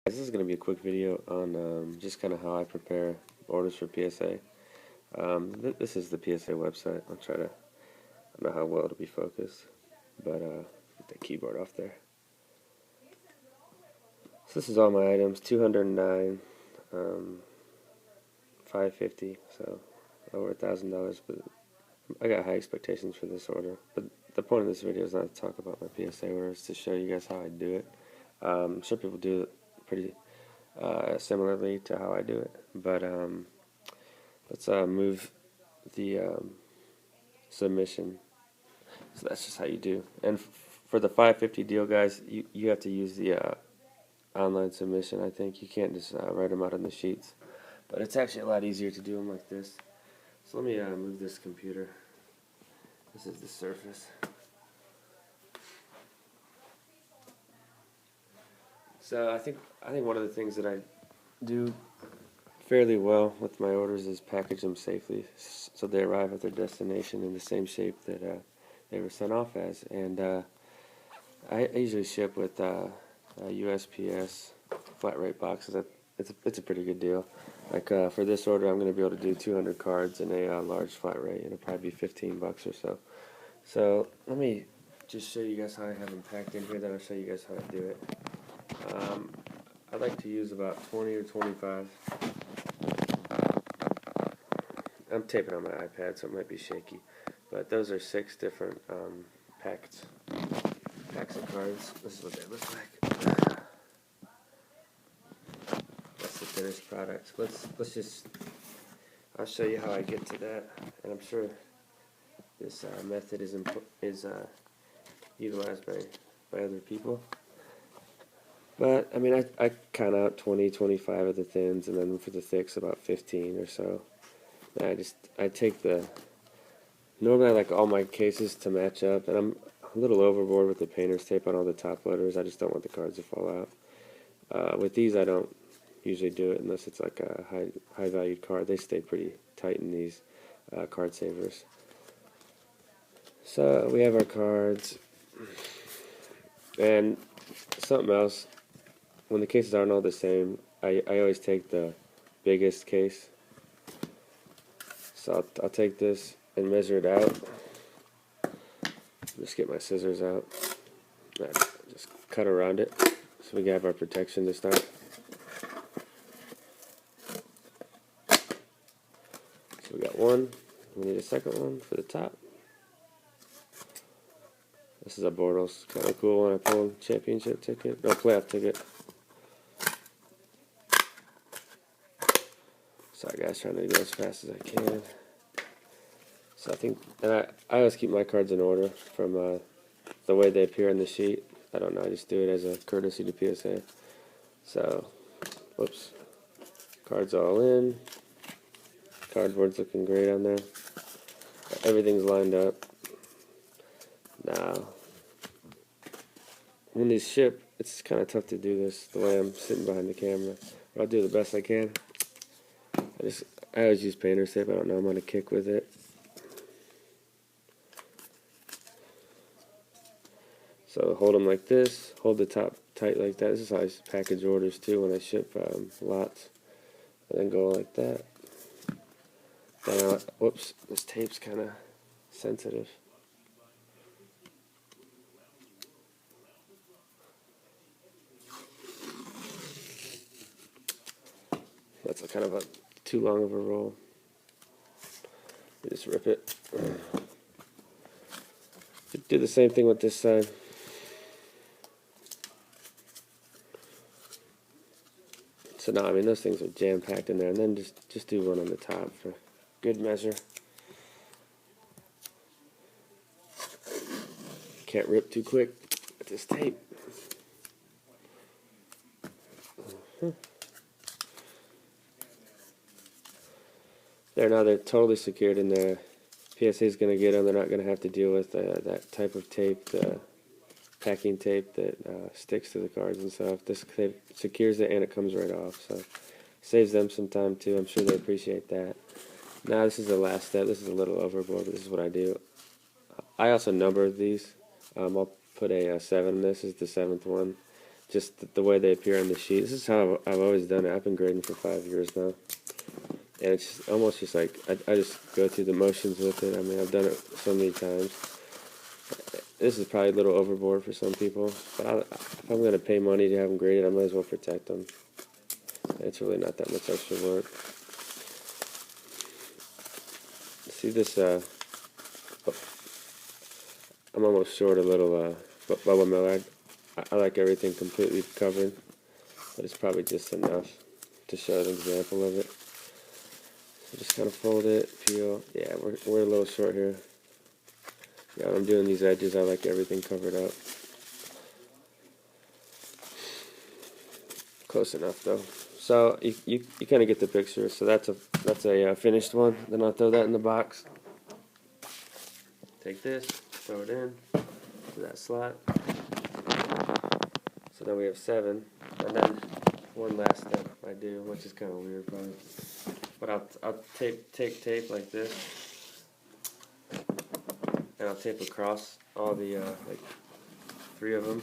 This is going to be a quick video on just kind of how I prepare orders for PSA. This is the PSA website. I'll try to, I don't know how well it'll be focused, but get the keyboard off there. So this is all my items, 209, 550, so over $1,000, but I got high expectations for this order. But the point of this video is not to talk about my PSA order, it's to show you guys how I do it. I'm sure people do it pretty similarly to how I do it, but let's move the submission. So that's just how you do. And for the 550 deal, guys, you have to use the online submission. I think you can't just write them out on the sheets, but it's actually a lot easier to do them like this. So let me move this computer. This is the Surface. So I think one of the things that I do fairly well with my orders is package them safely, so they arrive at their destination in the same shape that they were sent off as. And I usually ship with USPS flat rate boxes. It's a pretty good deal. Like for this order, I'm going to be able to do 200 cards in a large flat rate. It'll probably be $15 or so. So let me just show you guys how I have them packed in here. Then I'll show you guys how I do it. I like to use about 20 or 25. I'm taping on my iPad, so it might be shaky. But those are 6 different packs of cards. This is what they look like. That's the finished product. Let's just. I'll show you how I get to that, and I'm sure this method is utilized by other people. But, I mean, I count out 20, 25 of the thins, and then for the thicks, about 15 or so. And I take normally I like all my cases to match up, and I'm a little overboard with the painter's tape on all the top letters. I just don't want the cards to fall out. With these, I don't usually do it unless it's like a high valued card. They stay pretty tight in these card savers. So we have our cards, and something else. When the cases aren't all the same, I always take the biggest case. So I'll take this and measure it out. Just get my scissors out. Just cut around it so we can have our protection to start. So we got one. We need a second one for the top. This is a Bortles, kind of cool one. I pull championship ticket, no, playoff ticket. Sorry guys, trying to go as fast as I can. So I think, and I always keep my cards in order from the way they appear on the sheet. I don't know, I just do it as a courtesy to PSA. So, whoops, cards all in. Cardboard's looking great on there. Everything's lined up. Now, when these ship, it's kind of tough to do this the way I'm sitting behind the camera. But I'll do the best I can. I always use painter's tape. I don't know, I'm going to kick with it. So hold them like this, hold the top tight like that. This is how I package orders too when I ship lots. And then go like that. Then whoops, this tape's kind of sensitive. That's kind of too long of a roll. You just rip it. Do the same thing with this side. So now, I mean, those things are jam-packed in there, and then just do one on the top for good measure. Can't rip too quick with this tape. There, now they're totally secured in there. PSA is going to get them. They're not going to have to deal with that type of tape, the packing tape that sticks to the cards and stuff. This tape secures it and it comes right off, so saves them some time too. I'm sure they appreciate that. Now this is the last step. This is a little overboard, but this is what I do. I also number these. I'll put a 7 in this. Is the 7th one. just the way they appear on the sheet. This is how I've always done it. I've been grading for 5 years now. And it's just, almost just like, I just go through the motions with it. I mean, I've done it so many times. This is probably a little overboard for some people, but if I'm going to pay money to have them graded, I might as well protect them. It's really not that much extra work. See this, I'm almost short a little bubble miller. I like everything completely covered, but it's probably just enough to show an example of it. So just kind of fold it, peel. Yeah, we're a little short here. Yeah, when I'm doing these edges, I like everything covered up. Close enough though. So you kind of get the picture. So that's a finished one. Then I'll throw that in the box. Take this, throw it in to that slot. So then we have 7, and then one last step I do, which is kind of weird probably. But I'll take tape like this, and I'll tape across all the like 3 of them,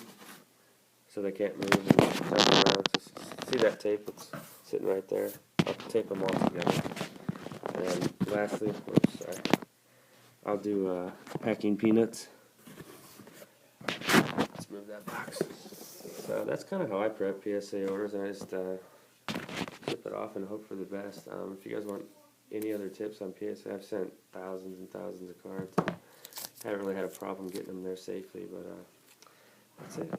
so they can't move and jump around. Just see that tape? It's sitting right there. I'll tape them all together. And then lastly, oops, sorry, I'll do packing peanuts. Let's move that box. So that's kind of how I prep PSA orders, and I just ship it off and hope for the best. If you guys want any other tips on PSA, I've sent thousands and thousands of cards. I haven't really had a problem getting them there safely, but that's it.